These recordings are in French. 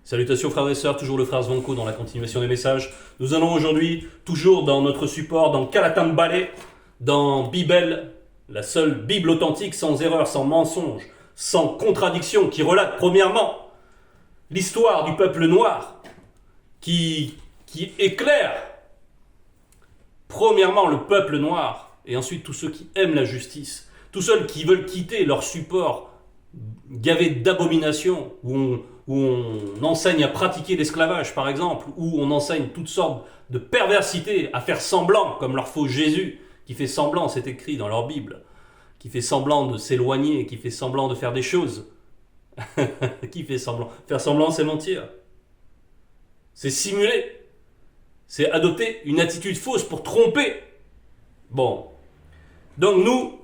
Salutations frères et sœurs, toujours le frère Zvonko dans la continuation des messages. Nous allons aujourd'hui, toujours dans notre support, dans Kalatambale, dans Bible, la seule Bible authentique, sans erreur, sans mensonge, sans contradiction, qui relate premièrement l'histoire du peuple noir, qui éclaire premièrement le peuple noir, et ensuite tous ceux qui aiment la justice, tous ceux qui veulent quitter leur support gavé d'abominations, où on enseigne à pratiquer l'esclavage par exemple, où on enseigne toutes sortes de perversités, à faire semblant, comme leur faux Jésus, qui fait semblant, c'est écrit dans leur Bible, qui fait semblant de s'éloigner, qui fait semblant de faire des choses. Qui fait semblant? Faire semblant, c'est mentir. C'est simuler. C'est adopter une attitude fausse pour tromper. Bon. Donc nous,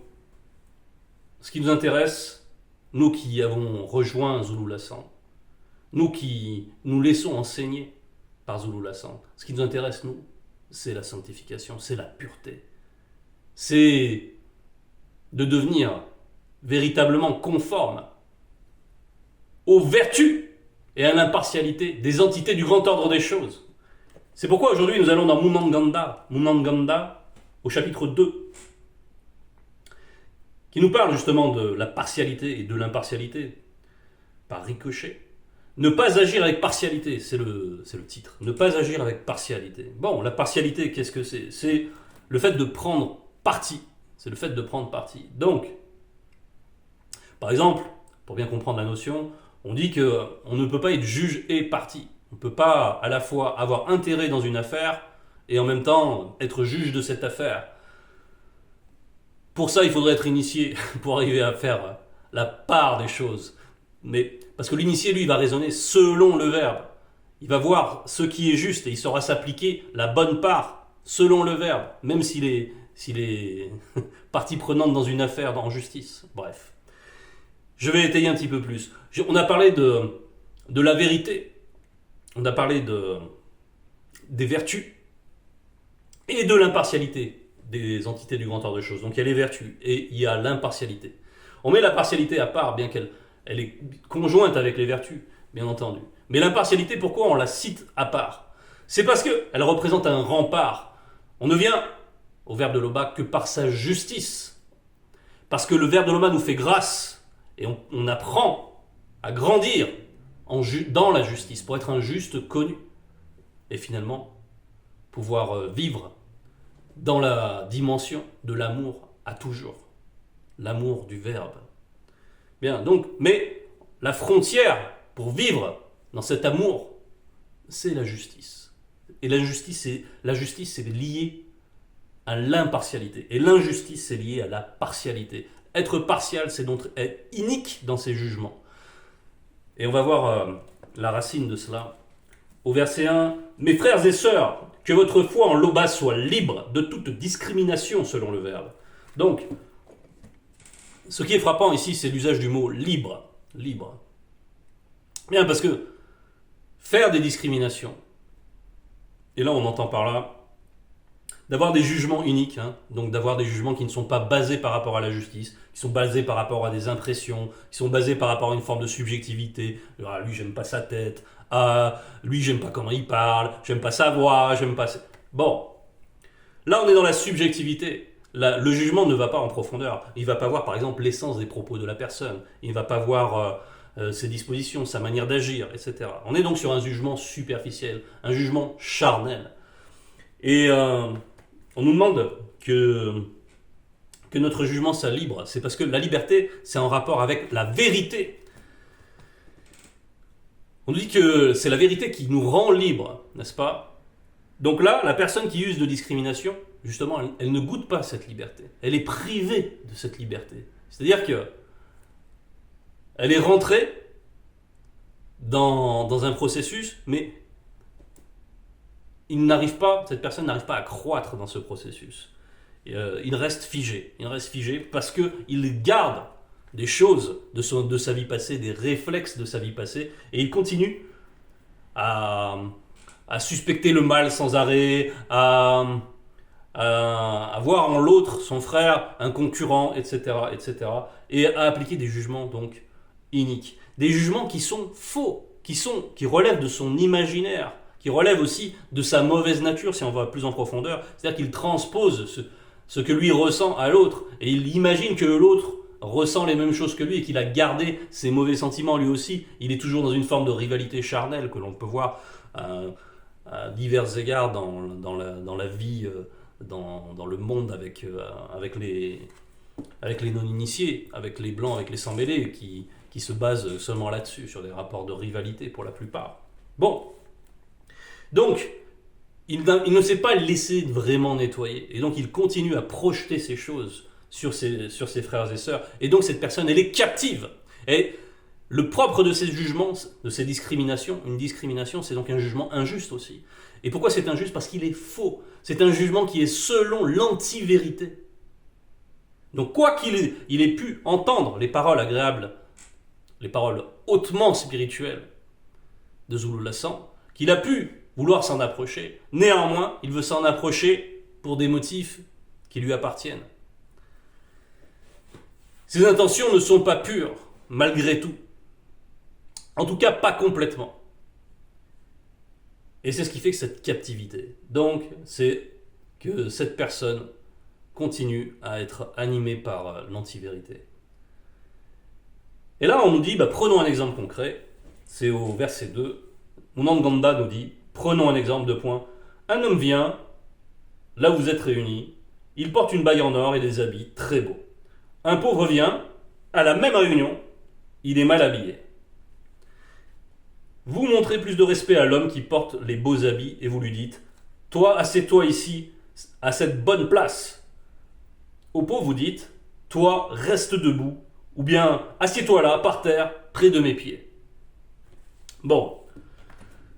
ce qui nous intéresse, nous qui avons rejoint Zulu Lassan, nous qui nous laissons enseigner par Zulu Lassan, ce qui nous intéresse, nous, c'est la sanctification, c'est la pureté. C'est de devenir véritablement conforme aux vertus et à l'impartialité des entités du grand ordre des choses. C'est pourquoi aujourd'hui nous allons dans Munanganda, au chapitre 2, qui nous parle justement de la partialité et de l'impartialité, par ricochet. Ne pas agir avec partialité, c'est le titre. Ne pas agir avec partialité. Bon, la partialité, qu'est-ce que c'est? C'est le fait de prendre parti. C'est le fait de prendre parti. Donc, par exemple, pour bien comprendre la notion, on dit qu'on ne peut pas être juge et partie. On ne peut pas à la fois avoir intérêt dans une affaire et en même temps être juge de cette affaire. Pour ça, il faudrait être initié pour arriver à faire la part des choses. Mais parce que l'initié, lui, il va raisonner selon le verbe. Il va voir ce qui est juste et il saura s'appliquer la bonne part selon le verbe, même s'il est partie prenante dans une affaire en justice. Bref. Je vais étayer un petit peu plus. On a parlé de la vérité. On a parlé des vertus et de l'impartialité des entités du grand ordre de choses. Donc il y a les vertus et il y a l'impartialité. On met la partialité à part, bien qu'elle est conjointe avec les vertus, bien entendu. Mais l'impartialité, pourquoi on la cite à part? C'est parce qu'elle représente un rempart. On ne vient au Verbe de Loba que par sa justice. Parce que le Verbe de Loba nous fait grâce. Et on apprend à grandir dans la justice pour être un juste connu. Et finalement, pouvoir vivre dans la dimension de l'amour à toujours. L'amour du Verbe. Bien, donc, mais la frontière pour vivre dans cet amour, c'est la justice. Et la justice, c'est lié à l'impartialité. Et l'injustice, c'est lié à la partialité. Être partial, c'est donc être inique dans ses jugements. Et on va voir la racine de cela. Au verset 1, « Mes frères et sœurs, que votre foi en Loba soit libre de toute discrimination selon le verbe. » Donc, ce qui est frappant ici, c'est l'usage du mot « libre ». Libre. Bien, parce que faire des discriminations, et là on entend par là, d'avoir des jugements uniques, donc d'avoir des jugements qui ne sont pas basés par rapport à la justice, qui sont basés par rapport à des impressions, qui sont basés par rapport à une forme de subjectivité. Ah, lui, j'aime pas sa tête. Ah, lui, j'aime pas comment il parle. J'aime pas sa voix. J'aime pas... Bon. Là, on est dans la subjectivité. Le jugement ne va pas en profondeur. Il ne va pas voir, par exemple, l'essence des propos de la personne. Il ne va pas voir ses dispositions, sa manière d'agir, etc. On est donc sur un jugement superficiel, un jugement charnel. Et... on nous demande que notre jugement soit libre. C'est parce que la liberté, c'est en rapport avec la vérité. On nous dit que c'est la vérité qui nous rend libres, n'est-ce pas? Donc là, la personne qui use de discrimination, justement, elle ne goûte pas cette liberté. Elle est privée de cette liberté. C'est-à-dire que elle est rentrée dans un processus, mais cette personne n'arrive pas à croître dans ce processus. Il reste figé. Il reste figé parce qu'il garde des choses de sa vie passée, des réflexes de sa vie passée, et il continue à suspecter le mal sans arrêt, à voir en l'autre, son frère, un concurrent, etc., etc., et à appliquer des jugements donc iniques. Des jugements qui sont faux. qui relèvent de son imaginaire, qui relèvent aussi de sa mauvaise nature, si on va plus en profondeur. C'est-à-dire qu'il transpose ce que lui ressent à l'autre, et il imagine que l'autre ressent les mêmes choses que lui, et qu'il a gardé ses mauvais sentiments lui aussi. Il est toujours dans une forme de rivalité charnelle que l'on peut voir à divers égards dans la vie, dans le monde avec les non-initiés, avec les blancs, avec les sans-mêlés, qui se basent seulement là-dessus, sur des rapports de rivalité pour la plupart. Bon, donc, il ne s'est pas laissé vraiment nettoyer, et donc il continue à projeter ces choses sur ses frères et sœurs, et donc cette personne, elle est captive. Et le propre de ces jugements, de ces discriminations, une discrimination, c'est donc un jugement injuste aussi. Et pourquoi c'est injuste? Parce qu'il est faux. C'est un jugement qui est selon l'anti-vérité. Donc quoi qu'il ait pu entendre les paroles agréables, les paroles hautement spirituelles de Zulu Lassan, qu'il a pu vouloir s'en approcher, néanmoins, il veut s'en approcher pour des motifs qui lui appartiennent. Ses intentions ne sont pas pures, malgré tout. En tout cas, pas complètement. Et c'est ce qui fait que cette captivité. Donc, c'est que cette personne continue à être animée par l'anti-vérité. Et là, on nous dit, prenons un exemple concret. C'est au verset 2. Munanganda nous dit, prenons un exemple de point. Un homme vient, là où vous êtes réunis, il porte une bague en or et des habits très beaux. Un pauvre vient, à la même réunion, il est mal habillé. Vous montrez plus de respect à l'homme qui porte les beaux habits et vous lui dites « Toi, assieds-toi ici, à cette bonne place. » Au pauvre, vous dites « Toi, reste debout. » Ou bien « Assieds-toi là, par terre, près de mes pieds. » Bon,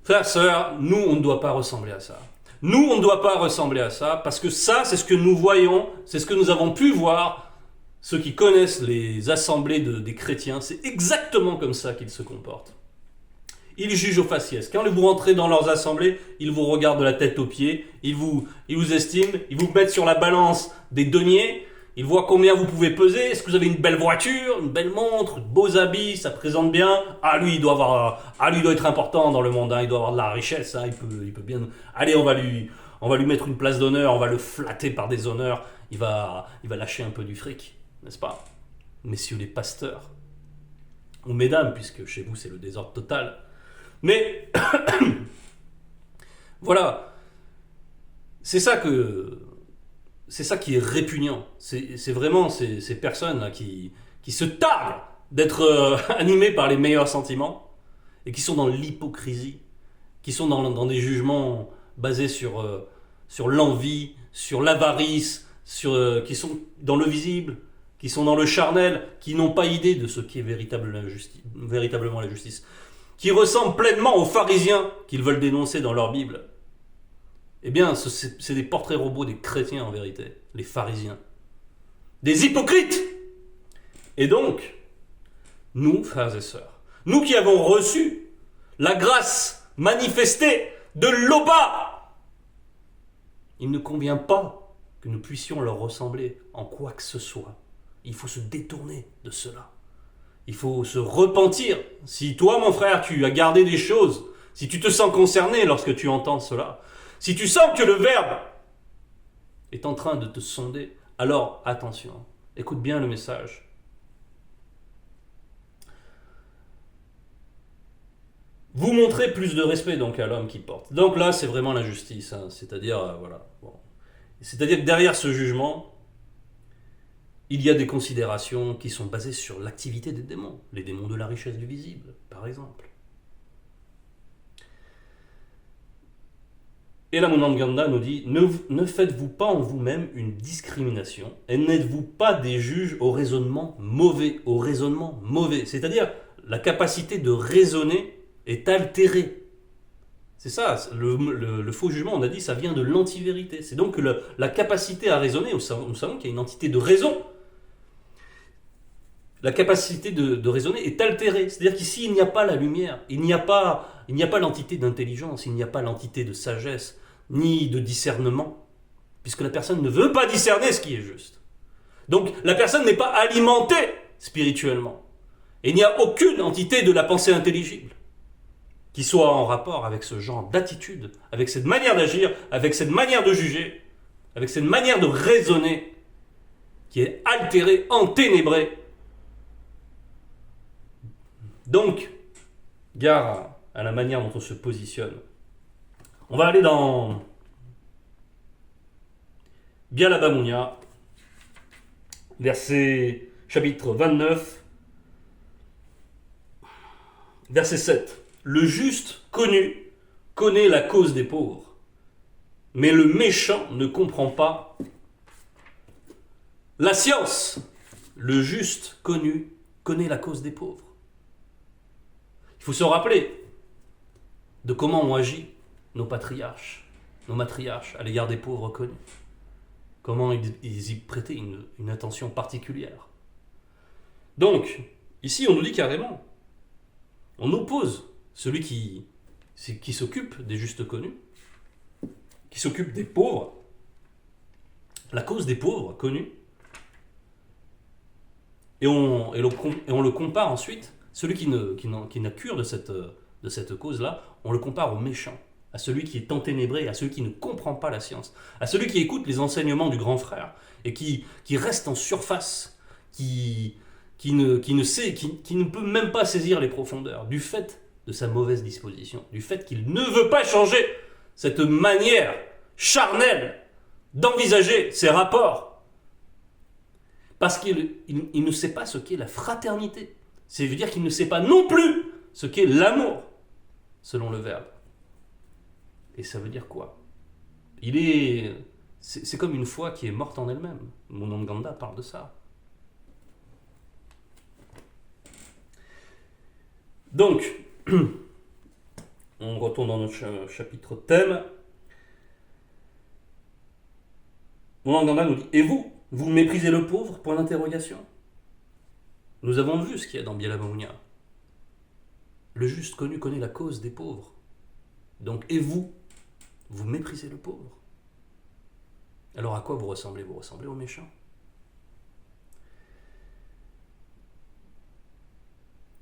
frères, sœurs, nous, on ne doit pas ressembler à ça. Nous, on ne doit pas ressembler à ça, parce que ça, c'est ce que nous voyons, c'est ce que nous avons pu voir. Ceux qui connaissent les assemblées des chrétiens, c'est exactement comme ça qu'ils se comportent. Ils jugent au faciès. Quand vous rentrez dans leurs assemblées, ils vous regardent de la tête aux pieds, ils vous estiment, ils vous mettent sur la balance des deniers, ils voient combien vous pouvez peser, est-ce que vous avez une belle voiture, une belle montre, de beaux habits, ça présente bien. Lui, il doit être important dans le monde, il doit avoir de la richesse, il peut bien. Allez, on va lui mettre une place d'honneur, on va le flatter par des honneurs, il va lâcher un peu du fric, n'est-ce pas? Messieurs les pasteurs, ou mesdames, puisque chez vous c'est le désordre total. Mais voilà, c'est ça qui est répugnant. C'est vraiment ces personnes-là qui se tardent d'être animées par les meilleurs sentiments et qui sont dans l'hypocrisie, qui sont dans des jugements basés sur l'envie, sur l'avarice, qui sont dans le visible, qui sont dans le charnel, qui n'ont pas idée de ce qui est véritablement la justice, qui ressemblent pleinement aux pharisiens qu'ils veulent dénoncer dans leur Bible. Eh bien, c'est des portraits robots des chrétiens en vérité, les pharisiens. Des hypocrites! Et donc, nous, frères et sœurs, nous qui avons reçu la grâce manifestée de l'Oba, il ne convient pas que nous puissions leur ressembler en quoi que ce soit. Il faut se détourner de cela. Il faut se repentir. Si toi, mon frère, tu as gardé des choses, si tu te sens concerné lorsque tu entends cela, si tu sens que le Verbe est en train de te sonder, alors attention, écoute bien le message. Vous montrez plus de respect donc à l'homme qui porte. Donc là, c'est vraiment la justice, c'est-à-dire, voilà. Bon. C'est-à-dire que derrière ce jugement, il y a des considérations qui sont basées sur l'activité des démons, les démons de la richesse du visible, par exemple. Et la Munanganda nous dit, ne faites-vous pas en vous-même une discrimination, et n'êtes-vous pas des juges au raisonnement mauvais, c'est-à-dire la capacité de raisonner est altérée. C'est ça, le faux jugement, on a dit, ça vient de l'anti-vérité. C'est donc que la capacité à raisonner, nous savons qu'il y a une entité de raison. La capacité de raisonner est altérée. C'est-à-dire qu'ici, il n'y a pas la lumière, il n'y a pas l'entité d'intelligence, il n'y a pas l'entité de sagesse, ni de discernement, puisque la personne ne veut pas discerner ce qui est juste. Donc, la personne n'est pas alimentée spirituellement. Et il n'y a aucune entité de la pensée intelligible. qui soit en rapport avec ce genre d'attitude, avec cette manière d'agir, avec cette manière de juger, avec cette manière de raisonner, qui est altérée, enténébrée. Donc, gare à la manière dont on se positionne. On va aller dans Bialaba Mounia, chapitre 29, verset 7. Le juste connaît la cause des pauvres, mais le méchant ne comprend pas la science. Le juste connaît la cause des pauvres. Il faut se rappeler de comment ont agi nos patriarches, nos matriarches à l'égard des pauvres connus. Comment ils y prêtaient une attention particulière. Donc, ici on nous dit carrément, on oppose celui qui s'occupe des justes connus, qui s'occupe des pauvres, la cause des pauvres connus, et on le compare ensuite, celui qui n'a cure de cette cause-là, on le compare au méchant, à celui qui est enténébré, à celui qui ne comprend pas la science, à celui qui écoute les enseignements du grand frère, et qui reste en surface, qui ne peut même pas saisir les profondeurs, du fait de sa mauvaise disposition, du fait qu'il ne veut pas changer cette manière charnelle d'envisager ses rapports, parce qu'il ne sait pas ce qu'est la fraternité. C'est-à-dire qu'il ne sait pas non plus ce qu'est l'amour, selon le verbe. Et ça veut dire quoi? C'est comme une foi qui est morte en elle-même. Mononganda parle de ça. Donc, on retourne dans notre chapitre thème. Mononganda nous dit « Et vous, vous méprisez le pauvre ?» Point d'interrogation. Nous avons vu ce qu'il y a dans Bialaba Mounia. Le juste connaît la cause des pauvres. Donc, et vous, vous méprisez le pauvre. Alors à quoi vous ressemblez? Vous ressemblez aux méchants.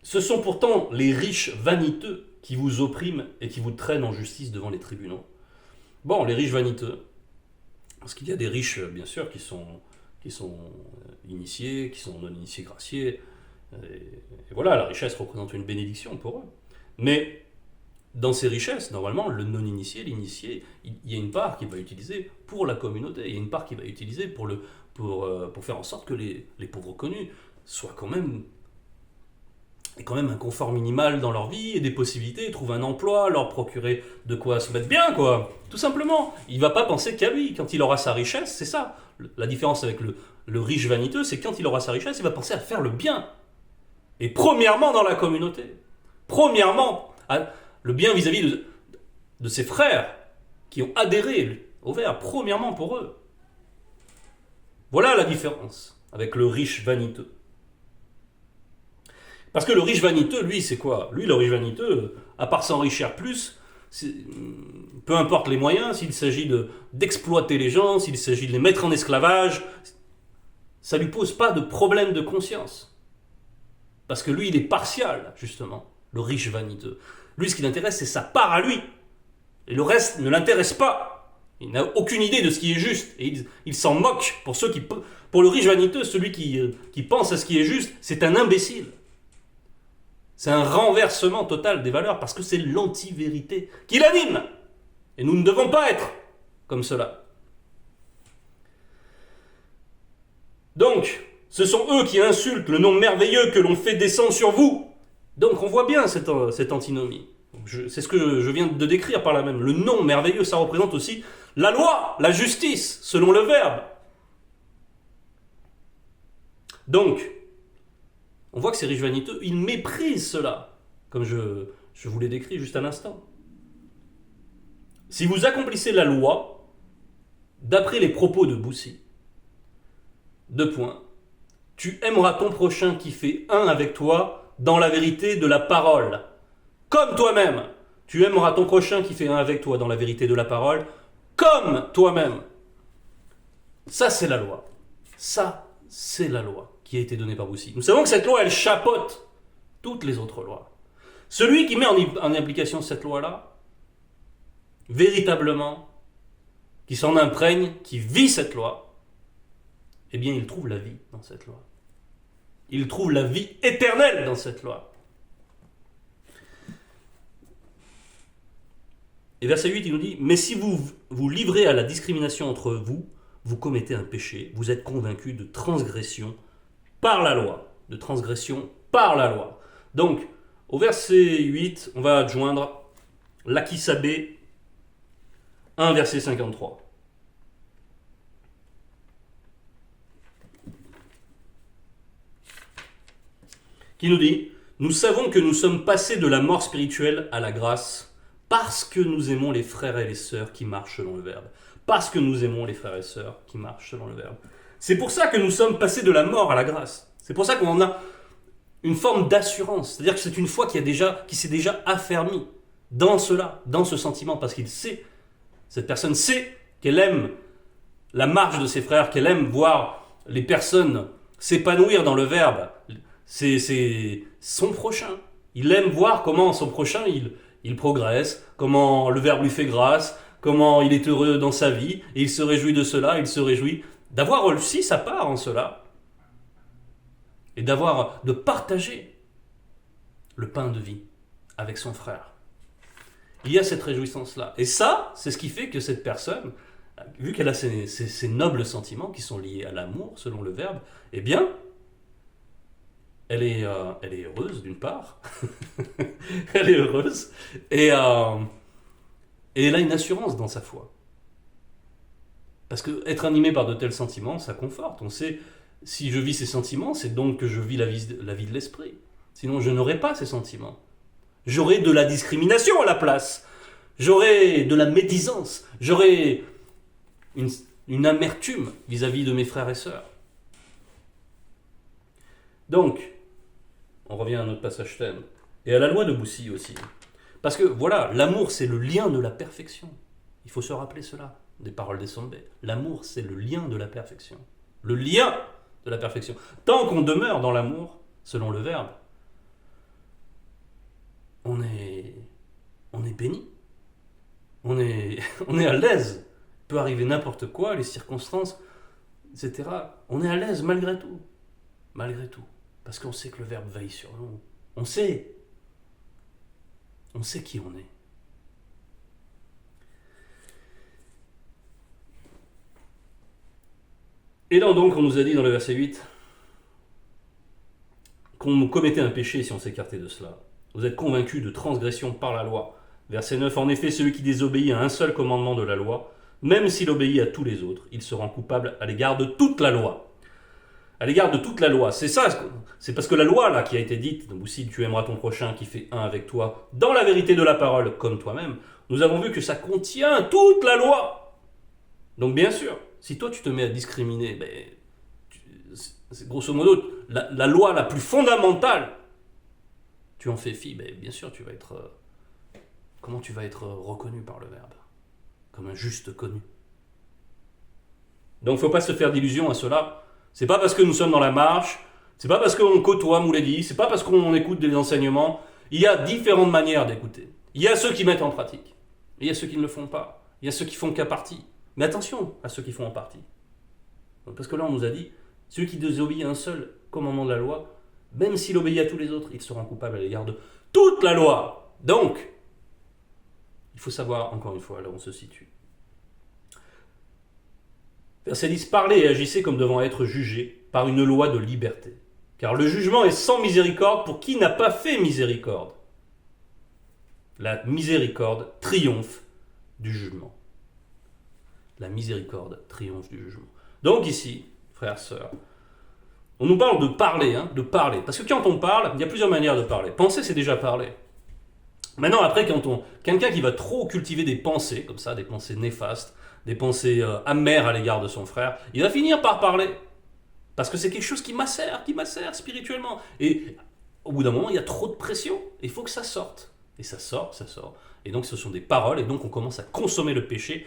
Ce sont pourtant les riches vaniteux qui vous oppriment et qui vous traînent en justice devant les tribunaux. Bon, les riches vaniteux, parce qu'il y a des riches, bien sûr, qui sont initiés, qui sont non-initiés graciés, et voilà, la richesse représente une bénédiction pour eux. Mais dans ces richesses, normalement, le non-initié, l'initié, il y a une part qu'il va utiliser pour la communauté, il y a une part qu'il va utiliser pour faire en sorte que les pauvres connus soient quand même un confort minimal dans leur vie et des possibilités, trouvent un emploi, leur procurer de quoi se mettre bien, quoi. Tout simplement. Il ne va pas penser qu'à lui. Quand il aura sa richesse, c'est ça. La différence avec le riche vaniteux, c'est que quand il aura sa richesse, il va penser à faire le bien. Et premièrement dans la communauté. Premièrement, le bien vis-à-vis de ses frères qui ont adhéré au verbe. Premièrement pour eux. Voilà la différence avec le riche vaniteux. Parce que le riche vaniteux, lui, c'est quoi? Lui, le riche vaniteux, à part s'enrichir plus, peu importe les moyens, s'il s'agit d'exploiter les gens, s'il s'agit de les mettre en esclavage, ça ne lui pose pas de problème de conscience. Parce que lui, il est partial, justement, le riche vaniteux. Lui, ce qui l'intéresse, c'est sa part à lui. Et le reste ne l'intéresse pas. Il n'a aucune idée de ce qui est juste. Et il s'en moque. Pour le riche vaniteux, celui qui pense à ce qui est juste, c'est un imbécile. C'est un renversement total des valeurs parce que c'est l'anti-vérité qui l'anime. Et nous ne devons pas être comme cela. Donc, ce sont eux qui insultent le nom merveilleux que l'on fait descendre sur vous. Donc on voit bien cette antinomie. C'est ce que je viens de décrire par là même. Le nom merveilleux, ça représente aussi la loi, la justice, selon le verbe. Donc, on voit que ces riches vaniteux, ils méprisent cela, comme je vous l'ai décrit juste à l'instant. Si vous accomplissez la loi, d'après les propos de Boussy, 2 points, tu aimeras ton prochain qui fait un avec toi dans la vérité de la parole, comme toi-même. Tu aimeras ton prochain qui fait un avec toi dans la vérité de la parole, comme toi-même. Ça, c'est la loi. Ça, c'est la loi qui a été donnée par Boussy. Nous savons que cette loi, elle chapeaute toutes les autres lois. Celui qui met en application cette loi-là, véritablement, qui s'en imprègne, qui vit cette loi, eh bien il trouve la vie dans cette loi. Il trouve la vie éternelle dans cette loi. Et verset 8, il nous dit, « Mais si vous vous livrez à la discrimination entre vous, vous commettez un péché, vous êtes convaincus de transgression par la loi. » De transgression par la loi. Donc, au verset 8, on va adjoindre l'Akisabé 1, verset 53. Qui nous dit, « Nous savons que nous sommes passés de la mort spirituelle à la grâce parce que nous aimons les frères et les sœurs qui marchent selon le Verbe. » Parce que nous aimons les frères et sœurs qui marchent selon le Verbe. C'est pour ça que nous sommes passés de la mort à la grâce. C'est pour ça qu'on a une forme d'assurance. C'est-à-dire que c'est une foi qui s'est déjà affermie dans cela, dans ce sentiment, parce qu'il sait, cette personne sait qu'elle aime la marche de ses frères, qu'elle aime voir les personnes s'épanouir dans le Verbe. C'est son prochain. Il aime voir comment son prochain, il progresse, comment le Verbe lui fait grâce, comment il est heureux dans sa vie, et il se réjouit de cela, il se réjouit d'avoir aussi sa part en cela, et de partager le pain de vie avec son frère. Il y a cette réjouissance-là. Et ça, c'est ce qui fait que cette personne, vu qu'elle a ces nobles sentiments qui sont liés à l'amour, selon le Verbe, eh bien, elle est heureuse d'une part, elle est heureuse, et elle a une assurance dans sa foi. Parce que être animé par de tels sentiments, ça conforte. On sait, si je vis ces sentiments, c'est donc que je vis la vie de l'esprit. Sinon, je n'aurais pas ces sentiments. J'aurais de la discrimination à la place. J'aurais de la médisance. J'aurais une amertume vis-à-vis de mes frères et sœurs. Donc, on revient à notre passage thème. Et à la loi de Boussy aussi. Parce que voilà, l'amour c'est le lien de la perfection. Il faut se rappeler cela, des paroles des Sombé. L'amour c'est le lien de la perfection. Le lien de la perfection. Tant qu'on demeure dans l'amour, selon le Verbe, on est béni. On est à l'aise. Il peut arriver n'importe quoi, les circonstances, etc. On est à l'aise malgré tout. Malgré tout. Parce qu'on sait que le Verbe veille sur nous. On sait qui on est. Et là donc, on nous a dit dans le verset 8 qu'on commettait un péché si on s'écartait de cela. Vous êtes convaincus de transgression par la loi. Verset 9, en effet, celui qui désobéit à un seul commandement de la loi, même s'il obéit à tous les autres, il se rend coupable à l'égard de toute la loi. À l'égard de toute la loi. C'est ça, c'est parce que la loi là qui a été dite, donc aussi tu aimeras ton prochain qui fait un avec toi, dans la vérité de la parole comme toi-même, nous avons vu que ça contient toute la loi. Donc bien sûr, si toi tu te mets à discriminer, c'est grosso modo la loi la plus fondamentale, tu en fais fi, bien sûr tu vas être... comment tu vas être reconnu par le Verbe? Comme un juste connu. Donc il ne faut pas se faire d'illusions à cela. C'est pas parce que nous sommes dans la marche, c'est pas parce qu'on côtoie Mouledi, c'est pas parce qu'on écoute des enseignements. Il y a différentes manières d'écouter. Il y a ceux qui mettent en pratique. Il y a ceux qui ne le font pas. Il y a ceux qui font qu'à partie. Mais attention à ceux qui font en partie. Parce que là, on nous a dit, celui qui désobéit à un seul commandement de la loi, même s'il obéit à tous les autres, il se rend coupable à l'égard de toute la loi. Donc, il faut savoir, encore une fois, là où on se situe. Verset 10, parlez et agissez comme devant être jugés par une loi de liberté. Car le jugement est sans miséricorde pour qui n'a pas fait miséricorde. La miséricorde triomphe du jugement. La miséricorde triomphe du jugement. Donc ici, frères, sœurs, on nous parle de parler, de parler. Parce que quand on parle, il y a plusieurs manières de parler. Penser, c'est déjà parler. Maintenant, après, quelqu'un qui va trop cultiver des pensées, comme ça, des pensées néfastes, des pensées amères à l'égard de son frère, il va finir par parler. Parce que c'est quelque chose qui macère spirituellement. Et au bout d'un moment, il y a trop de pression. Il faut que ça sorte. Et ça sort. Et donc, ce sont des paroles. Et donc, on commence à consommer le péché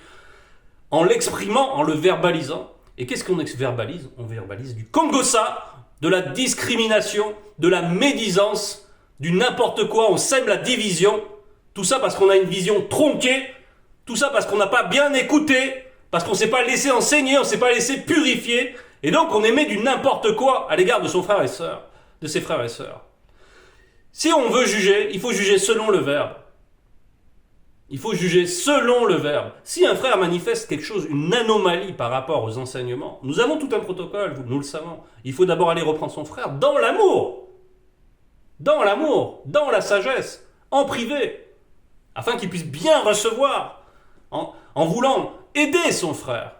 en l'exprimant, en le verbalisant. Et qu'est-ce qu'on verbalise? On verbalise du kongosa, de la discrimination, de la médisance, du n'importe quoi, on sème la division, tout ça parce qu'on a une vision tronquée, tout ça parce qu'on n'a pas bien écouté, parce qu'on ne s'est pas laissé enseigner, on ne s'est pas laissé purifier, et donc on émet du n'importe quoi à l'égard de son frère et sœur, de ses frères et sœurs. Si on veut juger, il faut juger selon le verbe. Il faut juger selon le verbe. Si un frère manifeste quelque chose, une anomalie par rapport aux enseignements, nous avons tout un protocole, nous le savons. Il faut d'abord aller reprendre son frère dans l'amour, dans la sagesse, en privé, afin qu'il puisse bien recevoir, en voulant aider son frère.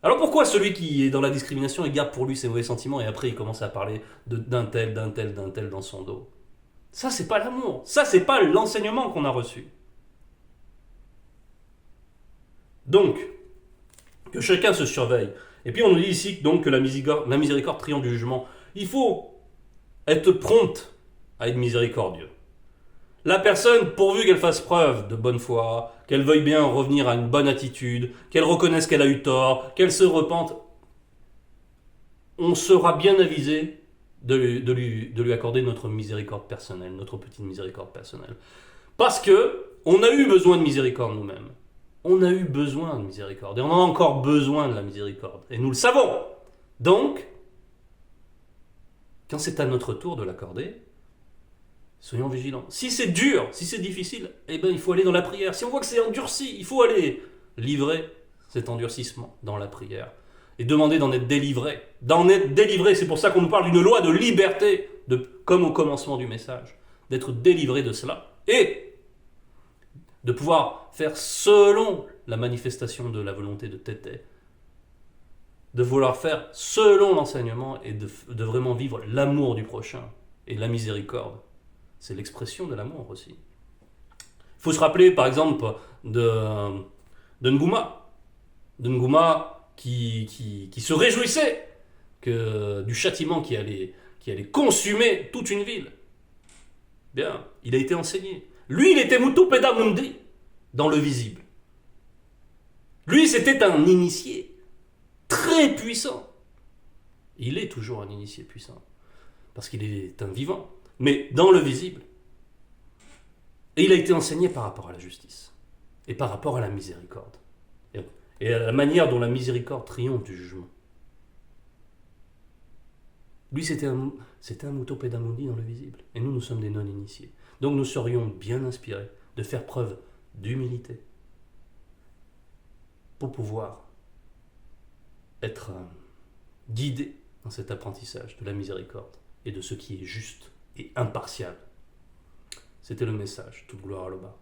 Alors pourquoi celui qui est dans la discrimination, il garde pour lui ses mauvais sentiments et après il commence à parler d'un tel dans son dos? Ça, c'est pas l'amour. Ça, c'est pas l'enseignement qu'on a reçu. Donc, que chacun se surveille. Et puis on nous dit ici donc que la miséricorde triomphe du jugement. Il faut être prompte à être miséricordieux. La personne, pourvu qu'elle fasse preuve de bonne foi, qu'elle veuille bien revenir à une bonne attitude, qu'elle reconnaisse qu'elle a eu tort, qu'elle se repente, on sera bien avisé de lui accorder notre miséricorde personnelle, notre petite miséricorde personnelle. Parce que on a eu besoin de miséricorde nous-mêmes. On a eu besoin de miséricorde. Et on a encore besoin de la miséricorde. Et nous le savons. Donc, quand c'est à notre tour de l'accorder, soyons vigilants. Si c'est dur, si c'est difficile, eh ben, il faut aller dans la prière. Si on voit que c'est endurci, il faut aller livrer cet endurcissement dans la prière. Et demander d'en être délivré. D'en être délivré, c'est pour ça qu'on nous parle d'une loi de liberté, comme au commencement du message. D'être délivré de cela. Et de pouvoir faire selon la manifestation de la volonté de Tété. De vouloir faire selon l'enseignement et de vraiment vivre l'amour du prochain et la miséricorde. C'est l'expression de l'amour aussi. Il faut se rappeler par exemple de Ngouma. De Ngouma qui se réjouissait du châtiment qui allait consumer toute une ville. Bien, il a été enseigné. Lui, il était Mutu Peda Mundi, dans le visible. Lui, c'était un initié très puissant. Il est toujours un initié puissant, parce qu'il est un vivant, mais dans le visible. Et il a été enseigné par rapport à la justice, et par rapport à la miséricorde, et à la manière dont la miséricorde triomphe du jugement. Lui, c'était un Mutu Peda Mundi dans le visible, et nous sommes des non-initiés. Donc nous serions bien inspirés de faire preuve d'humilité pour pouvoir être guidés dans cet apprentissage de la miséricorde et de ce qui est juste et impartial. C'était le message. Toute gloire à l'Oba.